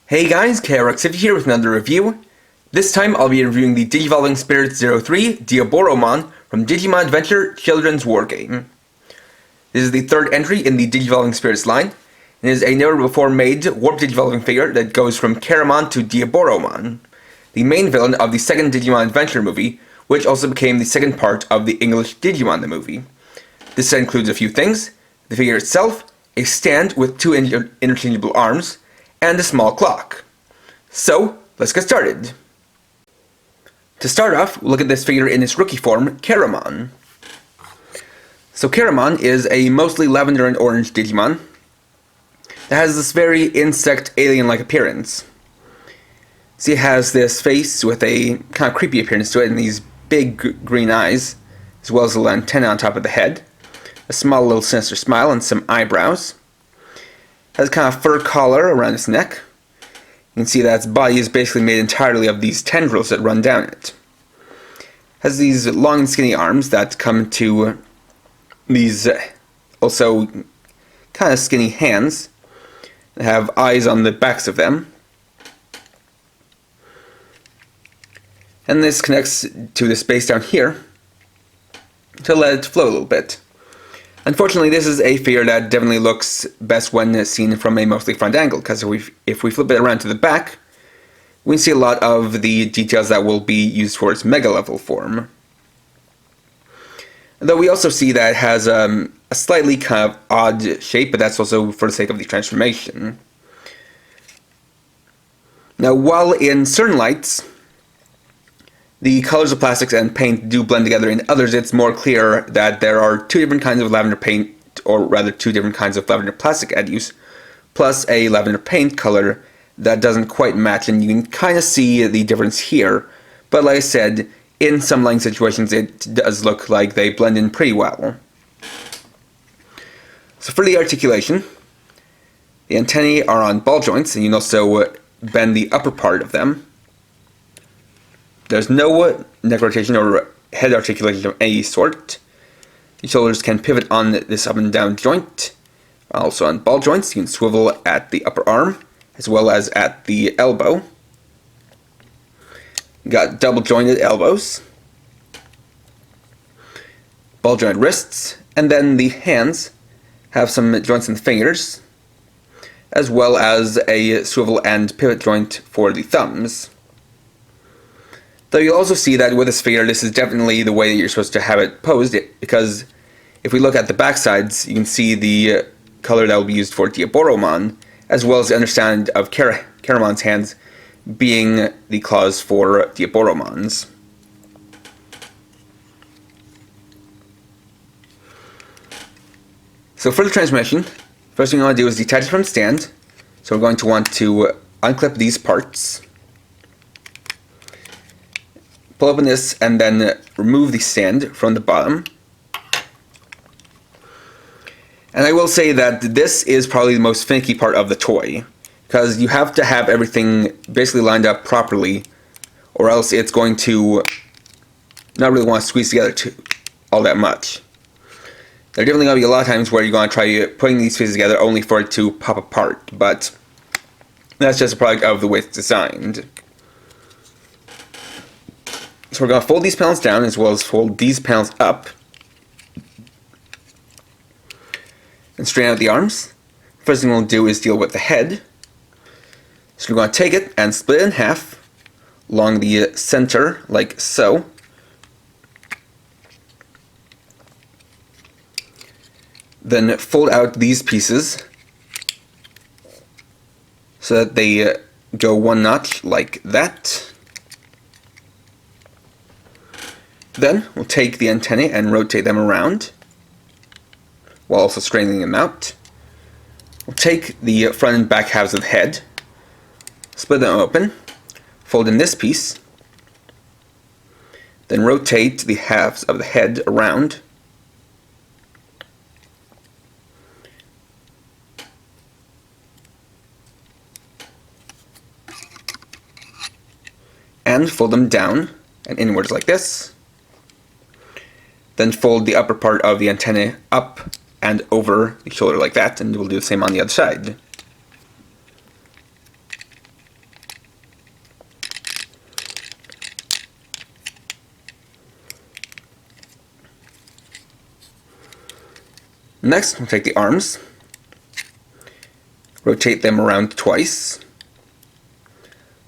Hey guys, KRX50 here with another review. This time I'll be reviewing the Digivolving Spirits 03 Diaboromon from Digimon Adventure Children's Wargame. This is the third entry in the Digivolving Spirits line, and is a never-before-made warp Digivolving figure that goes from Caramon to Diaboromon, the main villain of the second Digimon Adventure movie, which also became the second part of the English Digimon the movie. This set includes a few things: the figure itself, a stand with two interchangeable arms, and a small clock. So, let's get started. To start off, we'll look at this figure in its rookie form, Keramon. So Caramon is a mostly lavender and orange Digimon that has this very insect alien-like appearance. See, it has this face with a kind of creepy appearance to it and these big green eyes, as well as a little antenna on top of the head, a small little sinister smile and some eyebrows. Has a kind of fur collar around its neck. You can see that its body is basically made entirely of these tendrils that run down it. Has these long and skinny arms that come to these also kind of skinny hands that have eyes on the backs of them. And this connects to the space down here to let it flow a little bit. Unfortunately, this is a figure that definitely looks best when seen from a mostly front angle, because if we flip it around to the back, we can see a lot of the details that will be used for its mega level form. Though we also see that it has a slightly kind of odd shape, but that's also for the sake of the transformation. Now, while in certain lights, the colors of plastics and paint do blend together, in others it's more clear that there are two different kinds of lavender paint, or rather two different kinds of lavender plastic at use, plus a lavender paint color that doesn't quite match, and you can kind of see the difference here. But like I said, in some lighting situations it does look like they blend in pretty well. So for the articulation, the antennae are on ball joints, and you can also bend the upper part of them. There's no neck rotation or head articulation of any sort. The shoulders can pivot on this up and down joint. Also on ball joints, you can swivel at the upper arm, as well as at the elbow. You got double jointed elbows, ball joint wrists, and then the hands have some joints in the fingers, as well as a swivel and pivot joint for the thumbs. Though you'll also see that with this figure, this is definitely the way that you're supposed to have it posed, because if we look at the back sides, you can see the color that will be used for Diaboromon, as well as the understand of Caramon's hands being the claws for Diaboromon's. So for the transformation, first thing we want to do is detach it from the stand. So we're going to want to unclip these parts, pull open this, and then remove the stand from the bottom. And I will say that this is probably the most finicky part of the toy, because you have to have everything basically lined up properly, or else it's going to not really want to squeeze together all that much. There are definitely going to be a lot of times where you're going to try putting these pieces together only for it to pop apart, but that's just a product of the way it's designed. So we're going to fold these panels down, as well as fold these panels up, and straighten out the arms. First thing we'll do is deal with the head. So we're going to take it and split it in half along the center, like so. Then fold out these pieces so that they go one notch like that. Then we'll take the antennae and rotate them around, while also straightening them out. We'll take the front and back halves of the head, split them open, fold in this piece, then rotate the halves of the head around, and fold them down and inwards like this. Then fold the upper part of the antennae up and over the shoulder like that, and we'll do the same on the other side. Next, we'll take the arms, rotate them around twice,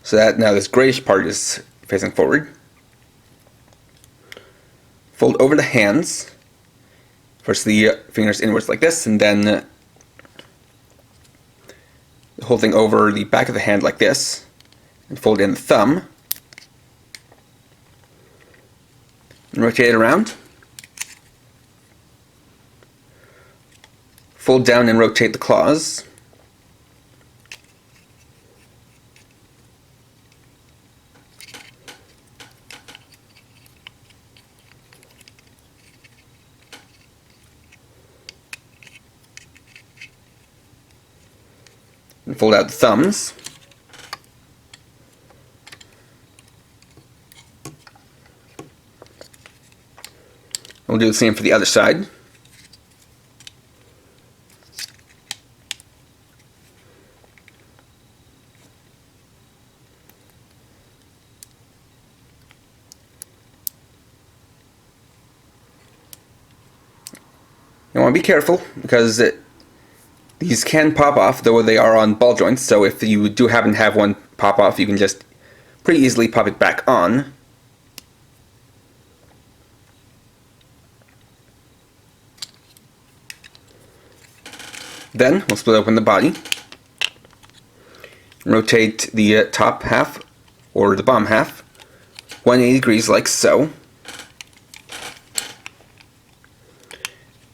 so that now this grayish part is facing forward. Fold over the hands, first the fingers inwards like this, and then the whole thing over the back of the hand like this, and fold in the thumb, and rotate it around. Fold down and rotate the claws. And fold out the thumbs. We'll do the same for the other side. You want to be careful because these can pop off, though they are on ball joints, so if you do happen to have one pop off, you can just pretty easily pop it back on. Then we'll split open the body, rotate the top half, or the bottom half, 180 degrees like so.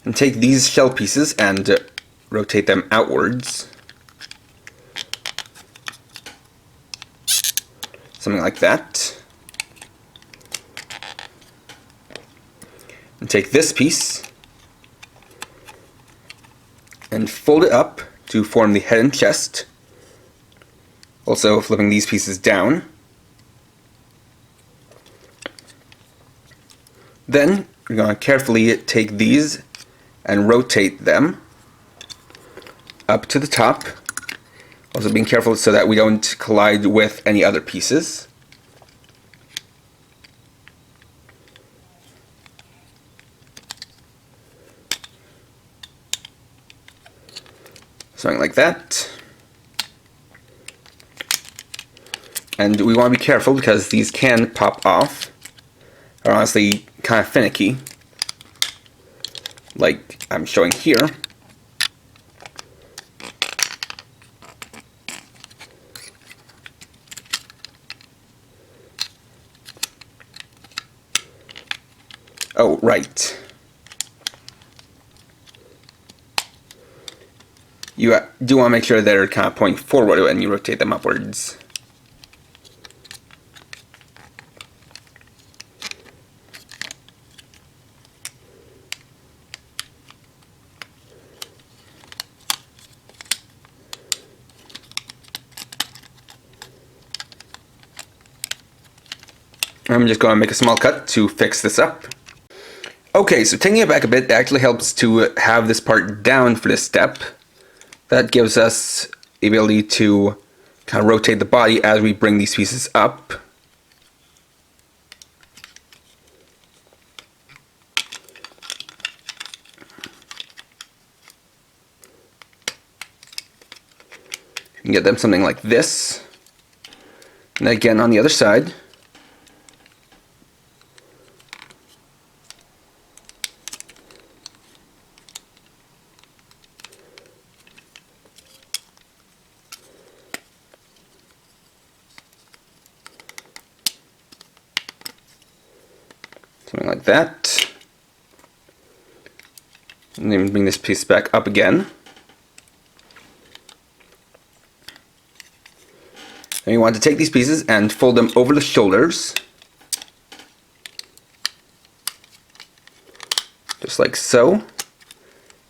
And take these shell pieces and rotate them outwards. Something like that. And take this piece and fold it up to form the head and chest. Also flipping these pieces down. Then you're going to carefully take these and rotate them up to the top. Also being careful so that we don't collide with any other pieces. Something like that. And we want to be careful because these can pop off. They're honestly kind of finicky, like I'm showing here. Oh, right. You do want to make sure they're kind of pointing forward when you rotate them upwards. I'm just going to make a small cut to fix this up. Okay, so taking it back a bit, it actually helps to have this part down for this step. That gives us the ability to kind of rotate the body as we bring these pieces up. You can get them something like this. And again on the other side. Something like that. And then bring this piece back up again. And you want to take these pieces and fold them over the shoulders. Just like so.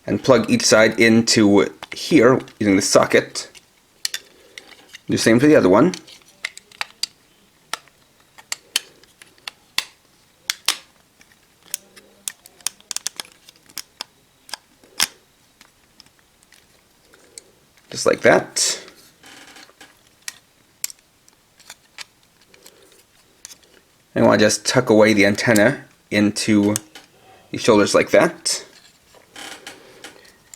And plug each side into here using the socket. Do the same for the other one. Just like that. And I want to just tuck away the antenna into the shoulders like that.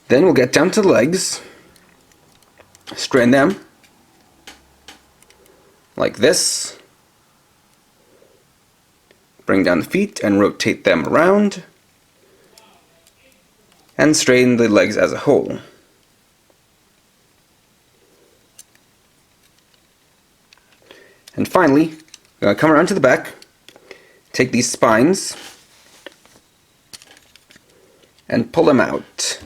Then we'll get down to the legs, straighten them like this, bring down the feet and rotate them around, and straighten the legs as a whole. And finally, come around to the back, take these spines, and pull them out.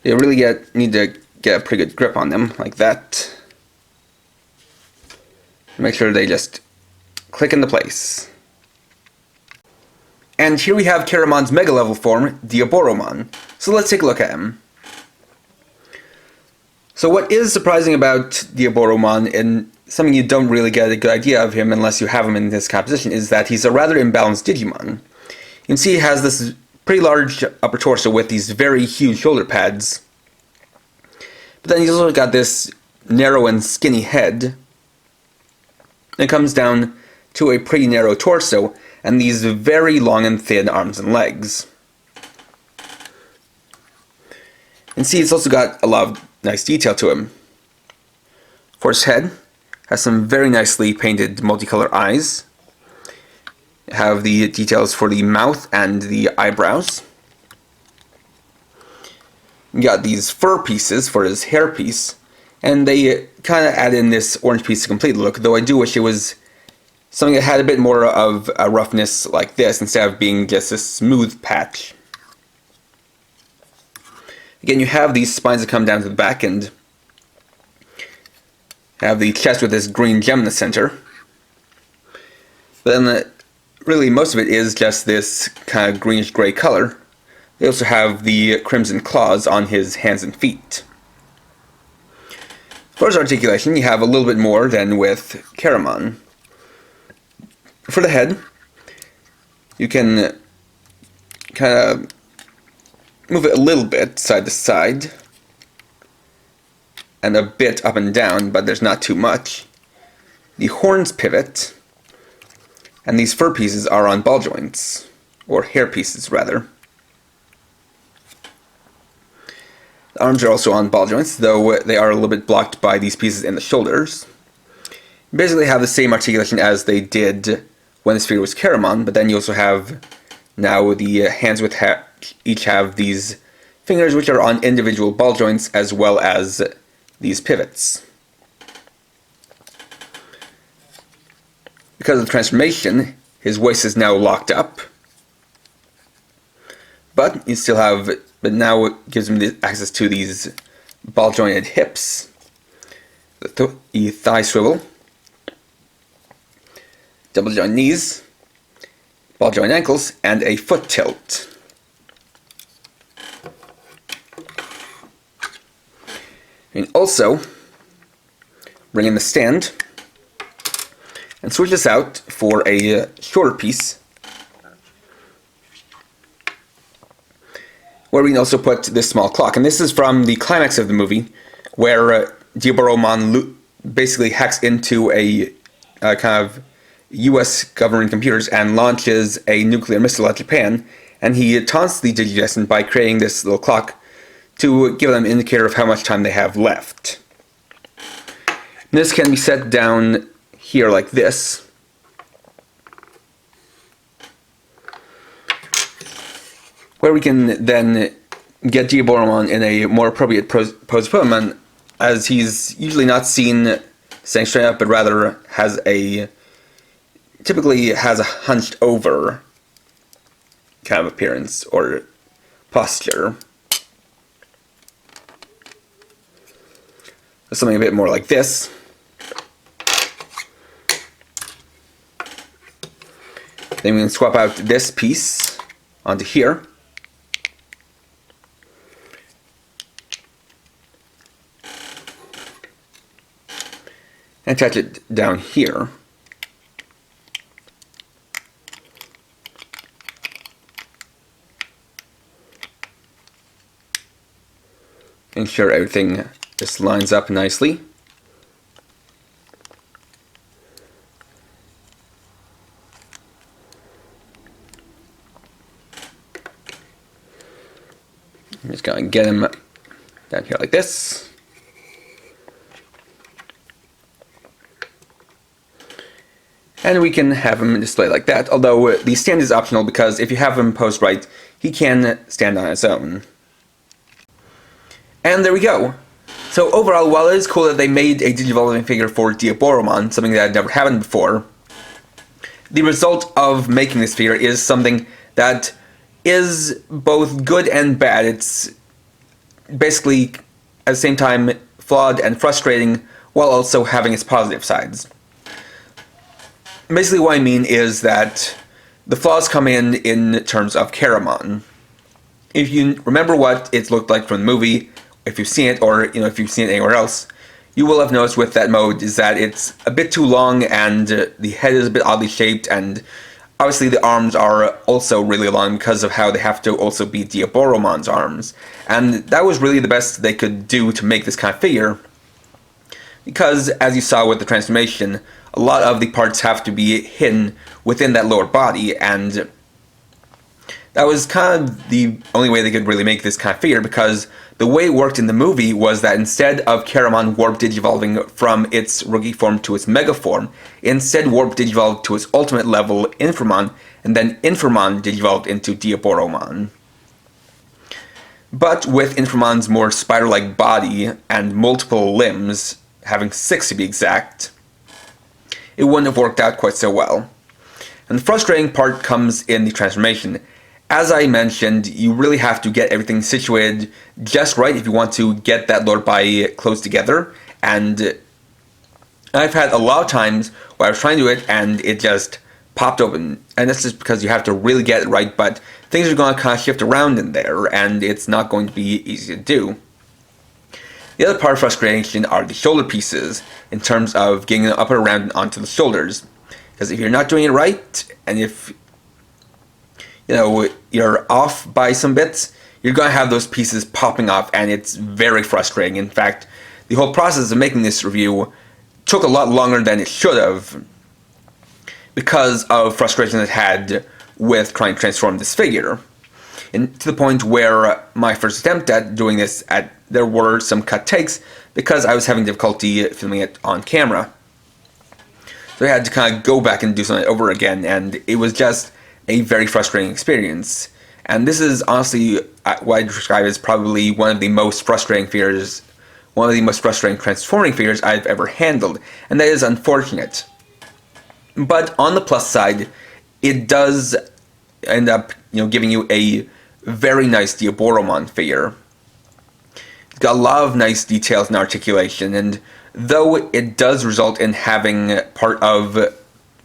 You really need to get a pretty good grip on them, like that. Make sure they just click into place. And here we have Caramon's Mega Level form, Diaboromon. So let's take a look at him. So what is surprising about Diaboromon, and something you don't really get a good idea of him unless you have him in this composition, is that he's a rather imbalanced Digimon. You can see he has this pretty large upper torso with these very huge shoulder pads. But then he's also got this narrow and skinny head. It comes down to a pretty narrow torso and these very long and thin arms and legs. And see, it's also got a lot of nice detail to him. For his head, has some very nicely painted multicolor eyes. Have the details for the mouth and the eyebrows. You got these fur pieces for his hair piece, and they kind of add in this orange piece to complete the look, though I do wish it was something that had a bit more of a roughness like this instead of being just a smooth patch. Again, you have these spines that come down to the back and have the chest with this green gem in the center. But then really most of it is just this kind of greenish gray color. They also have the crimson claws on his hands and feet. As far as articulation, you have a little bit more than with Caramon. For the head, you can kind of move it a little bit side to side and a bit up and down, but there's not too much. The horns pivot, and these fur pieces are on ball joints, or hair pieces rather. The arms are also on ball joints, though they are a little bit blocked by these pieces in the shoulders. You basically have the same articulation as they did when the sphere was Caramon, but then you also have now the hands with each have these fingers which are on individual ball joints as well as these pivots. Because of the transformation, his waist is now locked up, but you still have, but now it gives him access to these ball jointed hips, the thigh swivel, double joint knees, ball joint ankles, and a foot tilt. And also bring in the stand and switch this out for a shorter piece, where we can also put this small clock. And this is from the climax of the movie, where Diaboromon basically hacks into a kind of US government computers and launches a nuclear missile at Japan, and he taunts the Digidestined by creating this little clock to give them an indicator of how much time they have left. And this can be set down here like this. Where we can then get Diaboromon in a more appropriate pose to put him on, as he's usually not seen staying straight up, but rather typically has a hunched over kind of appearance or posture. Something a bit more like this. Then we can swap out this piece onto here. And attach it down here. Ensure everything just lines up nicely. gonna get him down here like this. And we can have him display like that, although the stand is optional because if you have him posed right, he can stand on his own. And there we go. So overall, while it is cool that they made a Digivolving figure for Diaboromon, something that had never happened before, the result of making this figure is something that is both good and bad. It's basically, at the same time, flawed and frustrating, while also having its positive sides. Basically what I mean is that the flaws come in terms of Caramon. If you remember what it looked like from the movie, if you've seen it, or if you've seen it anywhere else, you will have noticed with that mode is that it's a bit too long and the head is a bit oddly shaped, and obviously the arms are also really long because of how they have to also be Diaboromon's arms. And that was really the best they could do to make this kind of figure, because as you saw with the transformation, a lot of the parts have to be hidden within that lower body, and that was kind of the only way they could really make this kind of figure, because the way it worked in the movie was that instead of Caramon warp digivolving from its rookie form to its mega form, it instead warp digivolved to its ultimate level, Inframon, and then Inframon digivolved into Diaboromon. But with Inframon's more spider-like body and multiple limbs, having 6 to be exact, it wouldn't have worked out quite so well. And the frustrating part comes in the transformation. As I mentioned, you really have to get everything situated just right if you want to get that lower body close together, and I've had a lot of times where I was trying to do it and it just popped open, and that's just because you have to really get it right, but things are going to kind of shift around in there, and it's not going to be easy to do. The other part of frustration are the shoulder pieces, in terms of getting them up and around and onto the shoulders. Because if you're not doing it right, and if you're off by some bits, you're going to have those pieces popping off, and it's very frustrating. In fact, the whole process of making this review took a lot longer than it should have, because of frustration it had with trying to transform this figure. And to the point where my first attempt at doing this, there were some cut takes because I was having difficulty filming it on camera. So I had to kind of go back and do something over again, and it was just a very frustrating experience. And this is honestly what I describe as probably one of the most frustrating figures, one of the most frustrating transforming figures I've ever handled, and that is unfortunate. But on the plus side, it does end up giving you a very nice Diaboromon figure. It's got a lot of nice details and articulation, and though it does result in having part of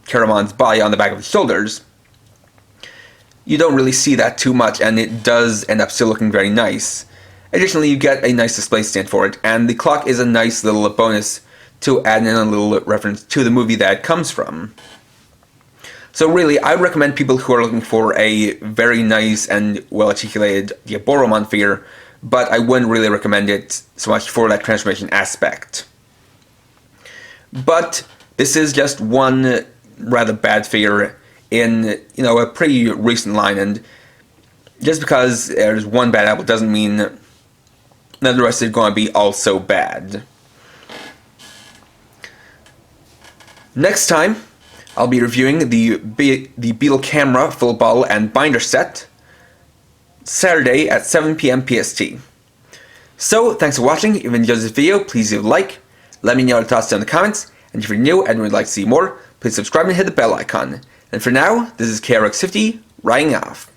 Caramon's body on the back of his shoulders, you don't really see that too much, and it does end up still looking very nice. Additionally, you get a nice display stand for it, and the clock is a nice little bonus to add in a little reference to the movie that it comes from. So really, I recommend people who are looking for a very nice and well-articulated Diaboromon figure, but I wouldn't really recommend it so much for that transformation aspect. But this is just one rather bad figure in a pretty recent line, and just because there's one bad apple doesn't mean that the rest is going to be also bad. Next time, I'll be reviewing the Beetle Camera full bottle and binder set, Saturday at 7 PM PST. So, thanks for watching. If you enjoyed this video, please leave a like, let me know your thoughts down in the comments, and if you're new and would like to see more, please subscribe and hit the bell icon. And for now, this is KRX50, writing off.